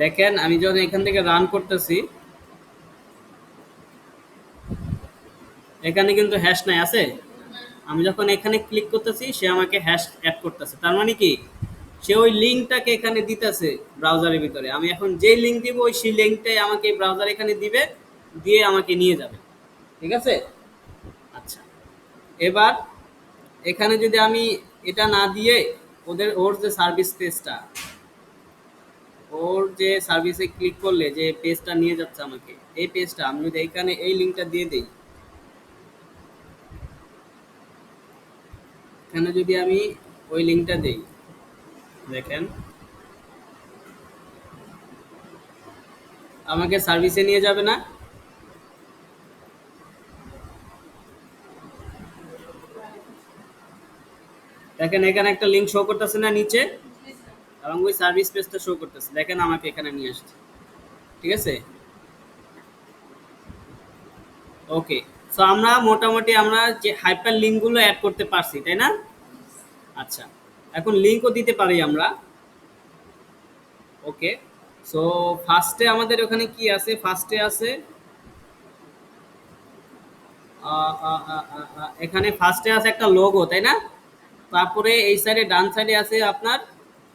দেখেন, আমি যখন এখান থেকে রান করতেছি, এখানে কিন্তু হ্যাশ নাই, আছে? আমি যখন এখানে ক্লিক করতেছি, সে আমাকে হ্যাশ অ্যাড করতেছে, তার মানে কি, সে ওই লিঙ্কটাকে এখানে দিতেছে ব্রাউজারের ভিতরে। আমি এখন যে লিঙ্ক দিব, ওই সেই লিঙ্কটাই আমাকে ব্রাউজার এখানে দিবে, দিয়ে আমাকে নিয়ে যাবে, ঠিক আছে। আচ্ছা, এবার এখানে যদি আমি এটা না দিয়ে ওর যে সার্ভিস পেজটা, ওর যে সার্ভিসে ক্লিক করলে যে পেজটা নিয়ে যাচ্ছে আমাকে, এই পেজটা আমি যদি এখানে এই লিঙ্কটা দিয়ে দিই, এখানে যদি আমি ওই লিঙ্কটা দিই, দেখেন আমাকে সার্ভিসে নিয়ে যাবে না? দেখেন এখানে একটা লিঙ্ক শো করতেছে না নিচে, এবং ওই সার্ভিস পেজটা শো করতেছে, দেখেন আমাকে এখানে নিয়ে আসছে, ঠিক আছে। ওকে, সো আমরা মোটামুটি আমরা যে হাইপার লিঙ্কগুলো অ্যাড করতে পারছি, তাই না? আচ্ছা, এখন লিঙ্কও দিতে পারি আমরা। ওকে, সো ফার্স্টে আমাদের ওখানে কি আছে, ফার্স্টে আছে এখানে ফার্স্টে আছে একটা লোগো, তাই না? তারপরে এই সাইডে ডান সাইডে আছে আপনার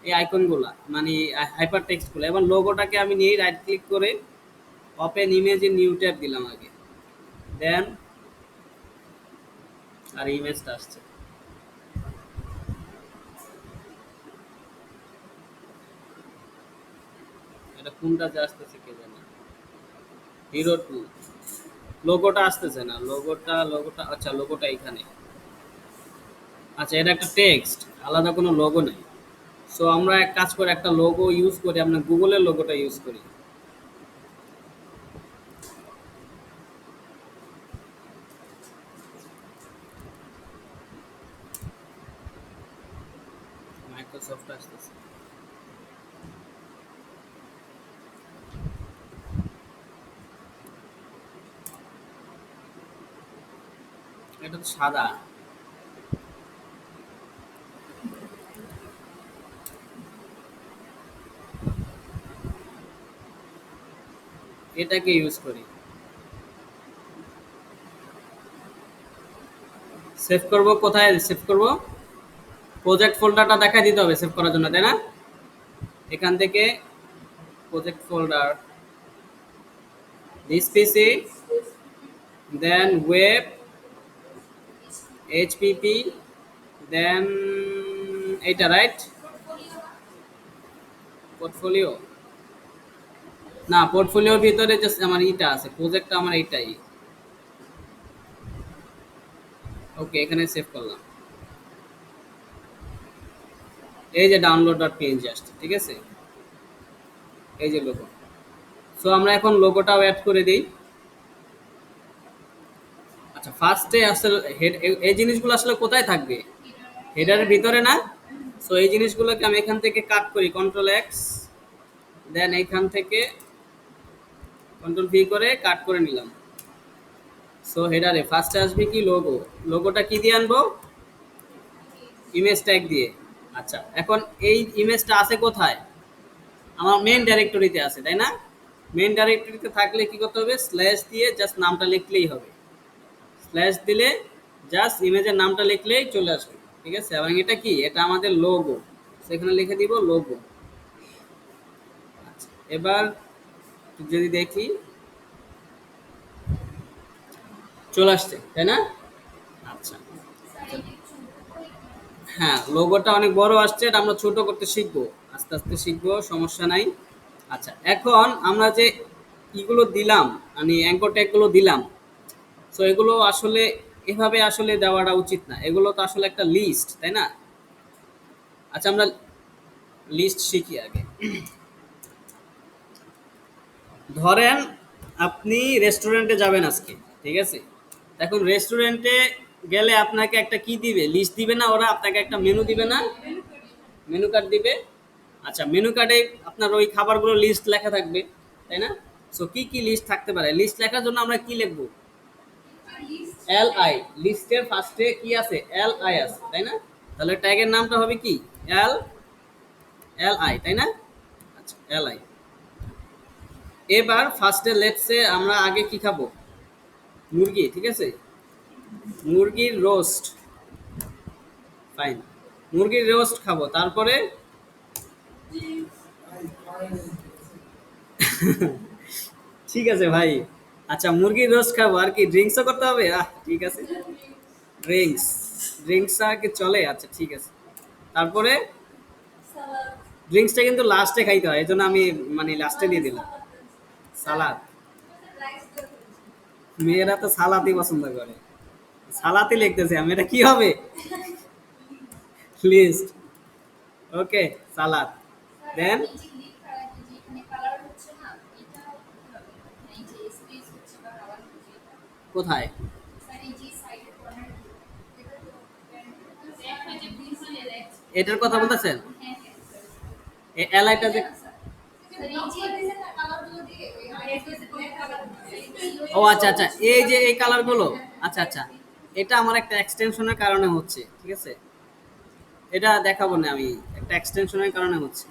এই আইকনগুলা, মানে হাইপার টেক্সটগুলো। এবং লোগোটাকে আমি নিয়ে রাইট ক্লিক করে open image in new tab দিলাম আগে, দেন আর ইমেজটা আসছে। এটা কোনটা যে আসতেছে কে জানে, হিরো টু, লোগোটা আসতেছে না, লোগোটা আচ্ছা, লোগোটা এখানে। আচ্ছা, এটা একটা টেক্সট, আলাদা কোনো লোগো নেই। সো আমরা এক কাজ করে একটা লোগো ইউজ করি, আমরা গুগলের লোগোটা ইউজ করি। মাইক্রোসফট আসতেছে, এটা তো সাদা। এটাকে ইউজ করি, সেভ করব, কোথায় সেভ করব? প্রজেক্ট ফোল্ডারটা দেখা দিতে হবে সেভ করার জন্য, তাই না? এখান থেকে project folder, this PC, then web, HPP, then এইটা, রাইট? পোর্টফোলিও, না, পোর্টফোলিওর ভিতরে জাস্ট আমার ইটা আছে, প্রজেক্টটা আমার এইটাই। ওকে, এখানে সেভ করলাম, এই যে ডাউনলোড ডট পিএনজি আসছে, ঠিক আছে। এই যে লোগো। সো আমরা এখন লোগোটাও অ্যাড করে দিই। আচ্ছা, ফার্স্টে আসলে হেড, এই জিনিসগুলো আসলে কোথায় থাকবে? হেডারের ভিতরে না? সো এই জিনিসগুলোকে আমি এখান থেকে কাট করি, কন্ট্রোল এক্স, দেন এইখান থেকে কন্ট্রোল ভি করে কাট করে নিলাম। সো হেডারে ফার্স্টে আসবে কি লোগো, লোগোটা কি দিয়ে আনবো? ইমেজ ট্যাগ দিয়ে। আচ্ছা, এখন এই ইমেজটা আছে কোথায়? আমার মেন ডাইরেক্টরিতে আছে, তাই না? মেন ডাইরেক্টরিতে থাকলে কি করতে হবে? স্ল্যাশ দিয়ে জাস্ট নামটা লিখলেই হবে। স্ল্যাশ দিলে জাস্ট ইমেজের নামটা লিখলেই চলে আসবে, ঠিক আছে? এবং এটা কি? এটা আমাদের লোগো, সেখানে লিখে দিব লোগো। আচ্ছা, এবার যদি দেখি চলে আসছে, তাই না? আচ্ছা, হ্যাঁ, লোগোটা অনেক বড় আসছে, এটা আমরা ছোট করতে শিখবো, আস্তে আস্তে শিখবো, সমস্যা নাই। আচ্ছা, এখন আমরা যে ইগুলো দিলাম, মানে অ্যাঙ্কর ট্যাগগুলো দিলাম, সো এগুলো আসলে এভাবে আসলে দেওয়াটা উচিত না, এগুলো তো আসলে একটা লিস্ট, তাই না? আচ্ছা, আমরা লিস্ট শিখি আগে। ধরেন আপনি রেস্টুরেন্টে যাবেন আজকে, ঠিক আছে? এখন রেস্টুরেন্টে গেলে আপনাকে একটা কি দিবে? লিস্ট দিবে না ওরা? আপনাকে একটা মেনু দিবে না? মেনু কার্ড দিবে। আচ্ছা, মেনু কার্ডে আপনার ওই খাবারগুলো লিস্ট লেখা থাকবে, তাই না? সো কি কি লিস্ট থাকতে পারে? লিস্ট লেখার জন্য আমরা কি লিখবো? L I. লিস্টের ফার্স্টে কি আছে? এল আই আছে, তাই না? তাহলে ট্যাগের নামটা হবে কি? এল, এল আই, তাই না? আচ্ছা, এল আই। এবার ফার্স্টে লেটসে আমরা আগে কি খাবো? মুরগি, ঠিক আছে? মুরগির রোস্ট, ফাইন। মুরগির রোস্ট খাবো, তারপরে ঠিক আছে ভাই। আচ্ছা, মুরগির রোস্ট খাবো, আর কি ড্রিঙ্কসও করতে হবে? ঠিক আছে, ড্রিঙ্কস। ড্রিঙ্কস আর কি চলে? আচ্ছা, ঠিক আছে। তারপরে ড্রিঙ্কসটা কিন্তু লাস্টে খাইতে হয়, এই জন্য আমি মানে লাস্টে দিয়ে দিলাম। সালাদ। মেয়েরা তো সালাদই পছন্দ করে, সালাদই লিখতেছি আমি, এটা কি হবে? লিস্ট। ওকে, সালাদ। দেন কোথায়? এটার কথা বলতেছেন? এলআইটা যে, ও আচ্ছা আচ্ছা, এই যে এই কালার গুলো, আচ্ছা আচ্ছা, এটা আমার একটা এক্সটেনশনের কারণে হচ্ছে, ঠিক আছে? এটা দেখাবো না আমি, একটা এক্সটেনশনের কারণে হচ্ছে।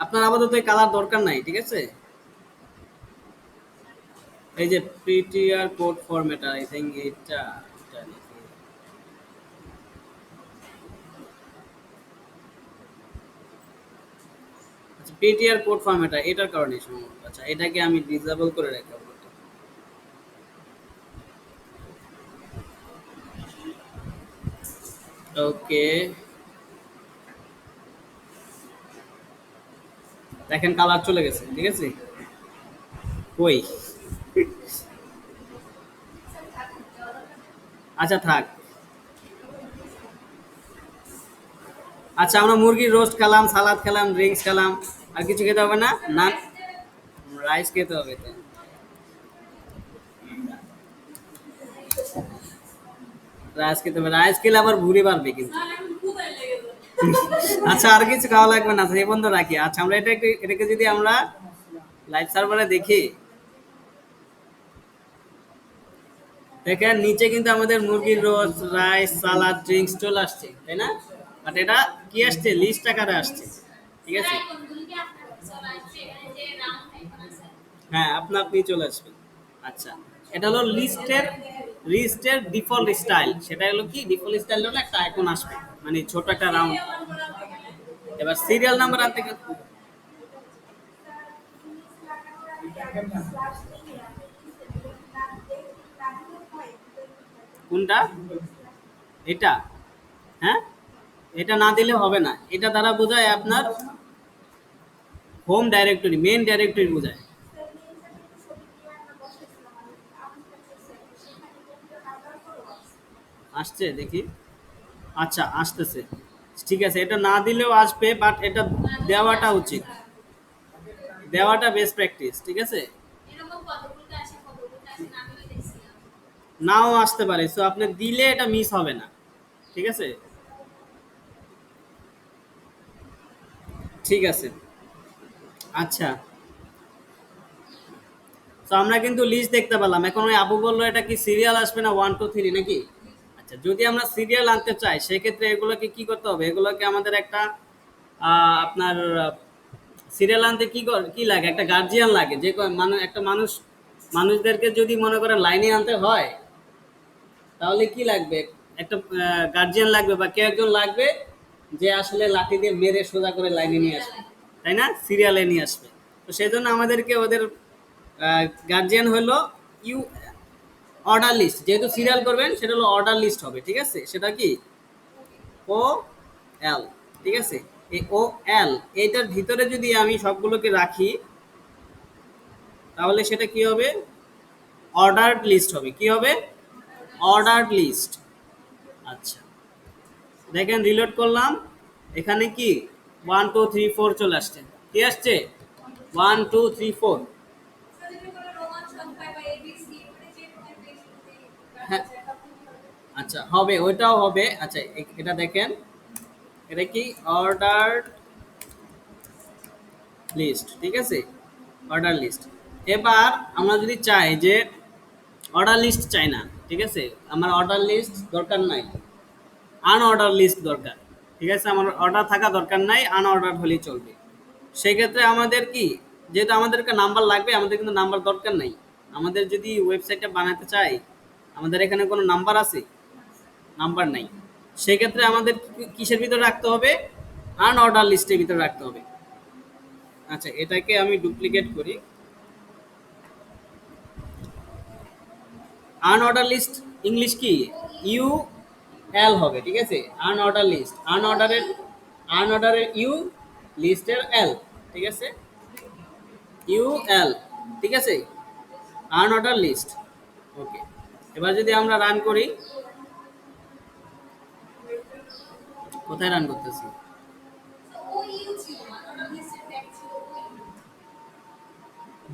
আপনার আপাতত এই কালার দরকার নাই, ঠিক আছে? এই যে পিটিআর কোড ফরম্যাটার, আই থিংক এটা, এটা লিখি। আচ্ছা, পিটিআর কোড ফরম্যাটার এটার কারণে সম্ভবত। আচ্ছা, এটাকে আমি ডিসেবল করে রাখবো। ওকে, দেখেন কালার চলে গেছে, ঠিক আছে? কই? আচ্ছা, থাক। আচ্ছা, আমরা মুরগির রোস্ট খেলাম, সালাদ খেলাম, ড্রিঙ্কস খেলাম, আর কিছু খেতে হবে না? না, রাইস খেতে হবে তো। রাইস খেতে হবে, রাইস খেলে আবার ভুঁড়ি বাড়বে কিন্তু। আচ্ছা, আর কিছু খাওয়া লাগবে না, আচ্ছা এই বন্ধ রাখি। আচ্ছা, আমরা এটাকে এটাকে যদি আমরা লাইভ সার্ভারে দেখি, দেখেন নিচে কিন্তু আমাদের মুরগির রোস্ট, রাইস, সালাদ, ড্রিঙ্কস চলে আসছে, তাই না? বাট এটা কি আসছে? লিস্ট আকারে আসছে, ঠিক আছে? হ্যাঁ, আপনা আপনি চলে আসবে। আচ্ছা, এটা হলো লিস্টের ডিফল্ট স্টাইল। সেটা হলো কি? ডিফল্ট স্টাইল হলো একটা আইকন আসবে, মানে ছোট একটা রাউন্ড। এবার সিরিয়াল নাম্বার আনতে কোনটা? এটা? হ্যাঁ, এটা না দিলে হবে না, এটা দ্বারা বোঝায় আপনার হোম ডাইরেক্টরি, মেন ডাইরেক্টরি বোঝায়। আসছে দেখি। আচ্ছা, আসতেছে। ঠিক আছে, এটা না দিলেও আসবে, বাট এটা দেওয়াটা উচিত, দেওয়াটা বেস্ট প্র্যাকটিস, ঠিক আছে। নাও আসতে পারে, সো আপনি দিলে এটা মিস হবে না, ঠিক আছে। ঠিক আছে। আচ্ছা, তো আমরা কিন্তু লিস্ট দেখতে পেলাম। এখন ওই আপু বললো এটা কি সিরিয়াল আসবে না 1 2 3 নাকি? আচ্ছা, যদি আমরা সিরিয়াল আনতে চাই সেক্ষেত্রে এগুলোকে কি করতে হবে? এগুলোকে আমাদের একটা আপনার সিরিয়াল আনতে কি লাগে? একটা গার্জিয়ান লাগে, যে মানে একটা মানুষদেরকে যদি মনে করেন লাইনে আনতে হয়, তাহলে কি লাগবে? একটা গার্জিয়ান লাগবে বা কেউ একজন লাগবে, যে আসলে লাঠি দিয়ে মেরে সোজা করে লাইনে নিয়ে আসবে, তাই না? সিরিয়ালে নিয়ে আসবে। তো সেই জন্য আমাদেরকে ওদের গার্জিয়ান হলো ইউ অর্ডার লিস্ট। যেহেতু সিরিয়াল করবেন সেটা হলো অর্ডার লিস্ট হবে, ঠিক আছে। সেটা কি ও এল, ঠিক আছে। এই ও এল এইটার ভিতরে যদি আমি সবগুলোকে রাখি, তাহলে সেটা কি হবে? অর্ডার্ড লিস্ট হবে। কি হবে? Ordered list. আচ্ছা, দেখেন রিলোড করলাম, এখানে কি 1 2 3 4 চলে আসছে। কি আসছে? 1 2 3 4। হ্যাঁ, আচ্ছা হবে, ওইটাও হবে। আচ্ছা, এটা দেখেন, এটা কি অর্ডার লিস্ট, ঠিক আছে, অর্ডার লিস্ট। এবার আমরা যদি চাই যে অর্ডার লিস্ট চাই না, ঠিক আছে, আমার অর্ডার লিস্ট দরকার নাই, আনঅর্ডার লিস্ট দরকার, ঠিক আছে, আমার অর্ডার থাকা দরকার নাই, আনঅর্ডার হলেই চলবে। সেক্ষেত্রে আমাদের কি, যেহেতু আমাদেরকে নাম্বার লাগবে, আমাদের কিন্তু নাম্বার দরকার নাই। আমাদের যদি ওয়েবসাইটটা বানাতে চাই, আমাদের এখানে কোনো নাম্বার আছে? নাম্বার নাই। সেক্ষেত্রে আমাদের কিসের ভিতরে রাখতে হবে? আনঅর্ডার লিস্টের ভিতরে রাখতে হবে। আচ্ছা, এটাকে আমি ডুপ্লিকেট করি। আনঅর্ডার লিস্ট ইংলিশ কি? ইউ এল হবে, ঠিক আছে। আনঅর্ডার লিস্ট, আনঅর্ডারের ইউ, লিস্টের এল, ঠিক আছে, ইউ এল, ঠিক আছে, আনঅর্ডার লিস্ট। ওকে, এবার যদি আমরা রান করি, কোথায় রান করতেছি?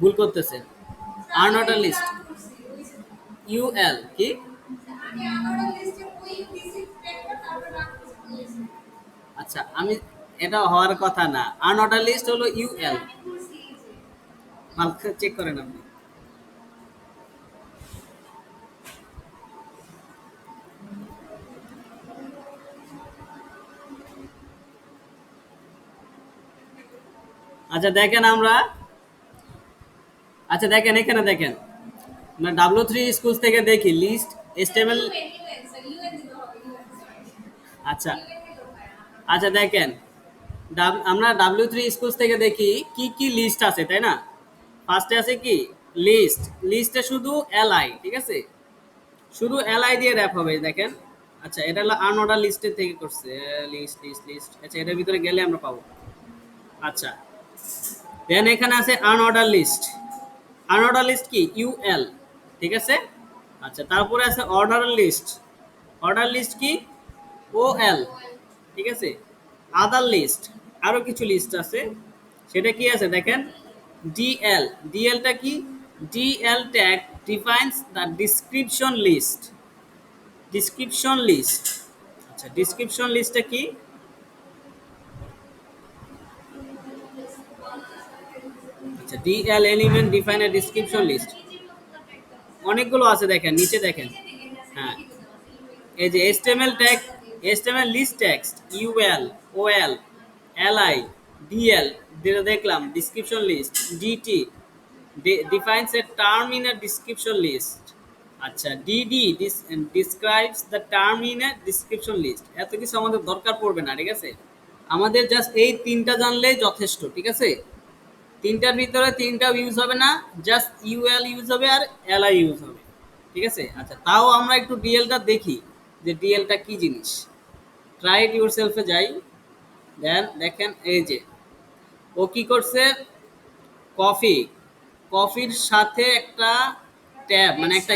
ভুল করতেছেন। আনঅর্ডার লিস্ট ইউ এল কি? আচ্ছা, আমি, এটা হওয়ার কথা না, আনঅর্ডার লিস্ট হলো ইউ এল। মালটা চেক করেন আপনি। আচ্ছা দেখেন আমরা, আচ্ছা দেখেন এখানে দেখেন, আমরা W3 স্কুল থেকে দেখি লিস্ট এস্টেবল। আচ্ছা, আচ্ছা দেখেন, আমরা W3 স্কুল থেকে দেখি কি কি লিস্ট আছে, তাই না? ফার্স্টে আছে কি? লিস্ট। লিস্টে শুধু এলআই, ঠিক আছে, শুধু এলআই দিয়ে র্যাপ হবে, দেখেন। আচ্ছা, এটা হলো আনঅর্ডার লিস্টের থেকে করছে, লিস্ট লিস্ট লিস্ট। আচ্ছা, এটার ভিতরে গেলে আমরা পাবো। আচ্ছা, দেন এখানে আছে আনঅর্ডার লিস্ট। আনঅর্ডার লিস্ট কি? ইউএল, ঠিক আছে। আচ্ছা, তারপরে আছে অর্ডার লিস্ট। অর্ডার লিস্ট কি? ওএল, ঠিক আছে। আদার লিস্ট, আরো কিছু লিস্ট আছে, সেটা কি আছে দেখেন, ডিএল। ডিএলটা কি? DL tag defines the description list. Description list. আচ্ছা, ডিসক্রিপশন লিস্টটা কি? আচ্ছা, DL element define a description list. অনেকগুলো আছে, দেখেন নিচে দেখেন। হ্যাঁ, এই যে HTML tag, HTML list text, UL, OL, LI, DL, যেটা দেখলাম description list, DT defines a term in a description list. আচ্ছা, DD describes the term in a description list. এত কিছু আমাদের দরকার পড়বে না, ঠিক আছে। আমাদের জাস্ট এই তিনটা জানলেই যথেষ্ট, ঠিক আছে। তিনটার ভিতরে তিনটা ইউজ হবে না, জাস্ট ইউএল ইউজ হবে আর এলআই ইউজ হবে, ঠিক আছে। আচ্ছা, তাও আমরা একটু ডিএলটা দেখি যে ডিএলটা কি জিনিস। ট্রাই ইট ইউর সেলফে যাই, দেন দেখেন এই যে ও কি করছে, কফি, কফির সাথে একটা ট্যাব মানে একটা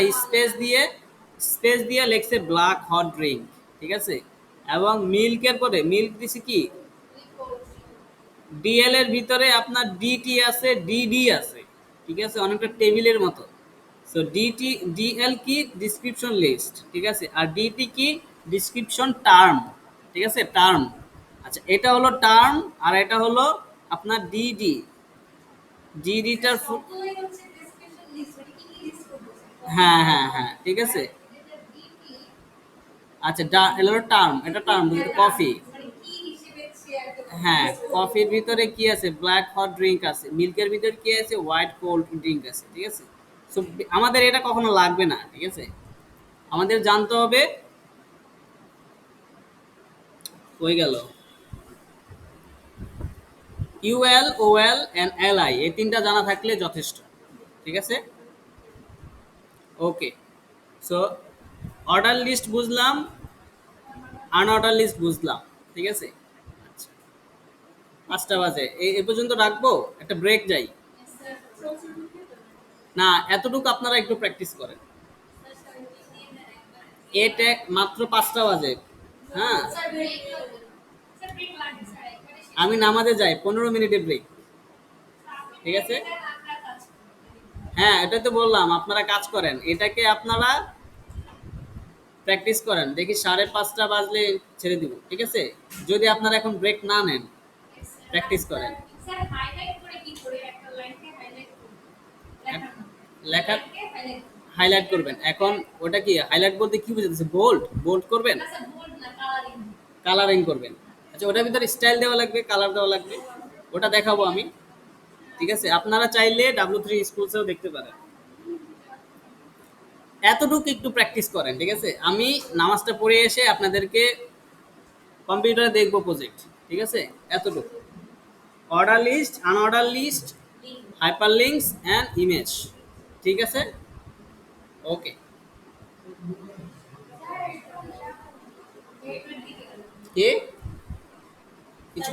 স্পেস দিয়ে লিখছে ব্ল্যাক হট ড্রিঙ্ক, ঠিক আছে। এবং মিল্কের পরে মিল্ক দিছি কি ডিএল এর ভিতরে আপনার ডিটি আছে, ডিডি আছে, ঠিক আছে, অনেকটা টেবিলের মতো। সো ডিটি ডিএল কি ডিসক্রিপশন লিস্ট, ঠিক আছে, আর ডিটি কি ডিসক্রিপশন টার্ম, ঠিক আছে, টার্ম। আচ্ছা, এটা হলো টার্ম আর এটা হলো আপনার ডিডি। ডিডিটার হ্যাঁ হ্যাঁ হ্যাঁ, ঠিক আছে। আচ্ছা, এটা হলো টার্ম, এটা টার্ম বুঝতে কফি। হ্যাঁ, কফির ভিতরে কি আছে, ব্ল্যাক হট ড্রিঙ্ক আছে, মিল্কের ভিতরে কি আছে, হোয়াইট কোল্ড ড্রিঙ্ক আছে, ঠিক আছে। সো আমাদের এটা কখনো লাগবে না, ঠিক আছে। আমাদের জানতে হবে, হয়ে গেল ইউএল ওএল এন্ড এলআই, এই তিনটা জানা থাকলে যথেষ্ট, ঠিক আছে। ওকে, সো অর্ডার লিস্ট বুঝলাম, আনঅর্ডার লিস্ট বুঝলাম, ঠিক আছে। আচ্ছা, 5টা বাজে, এই পর্যন্ত রাখবো, একটা ব্রেক যাই। না, এতটুকু আপনারা একটু প্র্যাকটিস করেন। এটা মাত্র 5টা বাজে। হ্যাঁ, আমি নামাজে যাই, 15 মিনিটের ব্রেক, ঠিক আছে। হ্যাঁ, এটা তো বললাম, আপনারা কাজ করেন, এটাকে আপনারা প্র্যাকটিস করেন, দেখি 5:30 বাজলে ছেড়ে দিব, ঠিক আছে। যদি আপনারা এখন ব্রেক না নেন, প্র্যাকটিস করেন। লেখা হাইলাইট করবেন এখন। ওটা কি হাইলাইট বলতে কি বুঝাতেছে, বোল্ড বোল্ড করবেন, কালারিং করবেন। আচ্ছা, ওটার ভিতরে স্টাইল দেওয়া লাগবে, কালার দেওয়া লাগবে, ওটা দেখাবো আমি, ঠিক আছে। আপনারা চাইলে W3 স্কুলসেও দেখতে পারেন। এতটুকু একটু প্র্যাকটিস করেন, ঠিক আছে। আমি নামাজটা পড়ে এসে আপনাদেরকে কম্পিউটারে দেখবো প্রজেক্ট, ঠিক আছে। এতটুকু, order list, unorder list, hyper links and image, ঠিক আছে। ওকে, কে কিছু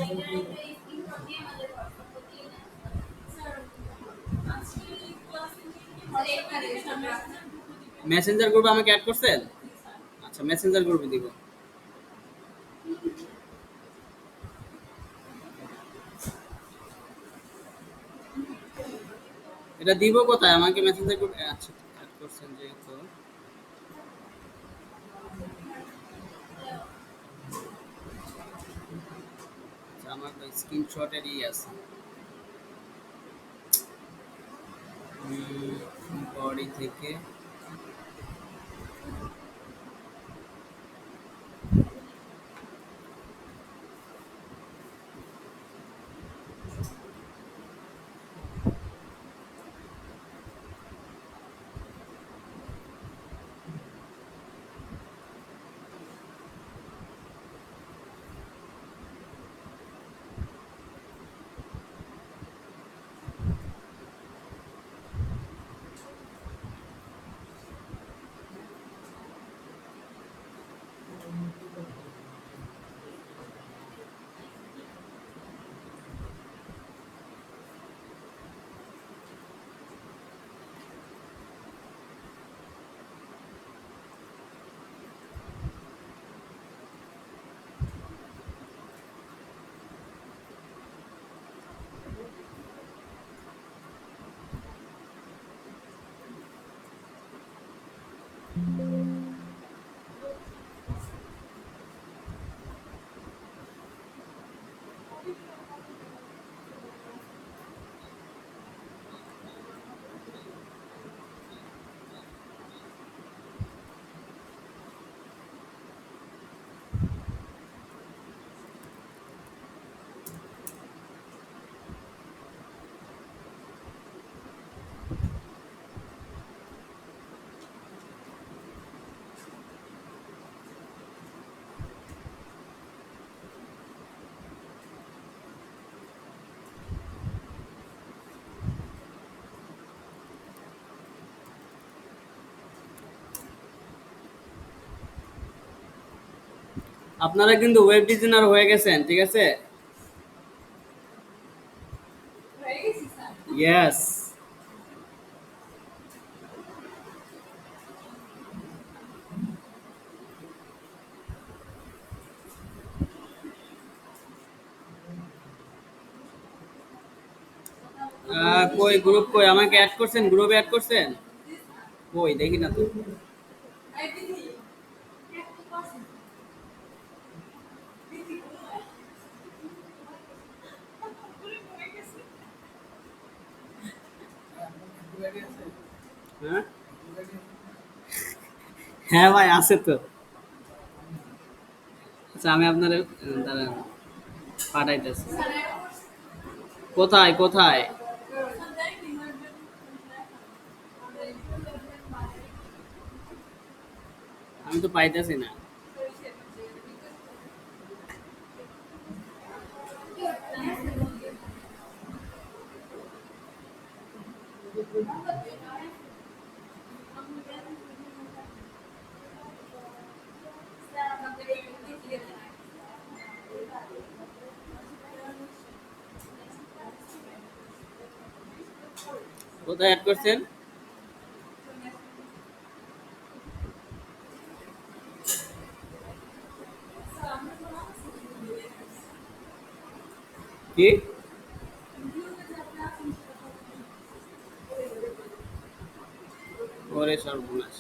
মেসেঞ্জার গ্রুপে আমাকে অ্যাড করছেন? আচ্ছা, মেসেঞ্জার গ্রুপে দিব। এটা দিব কোথায়, আমাকে মেসেঞ্জার গ্রুপে আচ্ছা অ্যাড করছেন যেহেতু। আচ্ছা, আমার তো স্ক্রিনশটেরই আছে। বডি থেকে আপনারা কিন্তু ওয়েব ডিজাইনার হয়ে গেছেন, ঠিক আছে। ইয়েস, কই গ্রুপ কই আমাকে অ্যাড করছেন, গ্রুপে অ্যাড করছেন? কই দেখি না তো। Inquiry আছে? হ্যাঁ Inquiry আছে? হ্যাঁ ভাই আছে তো। আচ্ছা আমি আপনার দাঁড়ান পাঠাইতেছি। কোথায় কোথায়? আমি তো পাইতেছি না। কোথায় অ্যাড করছেন? কি? ওরে সর্বনাশ!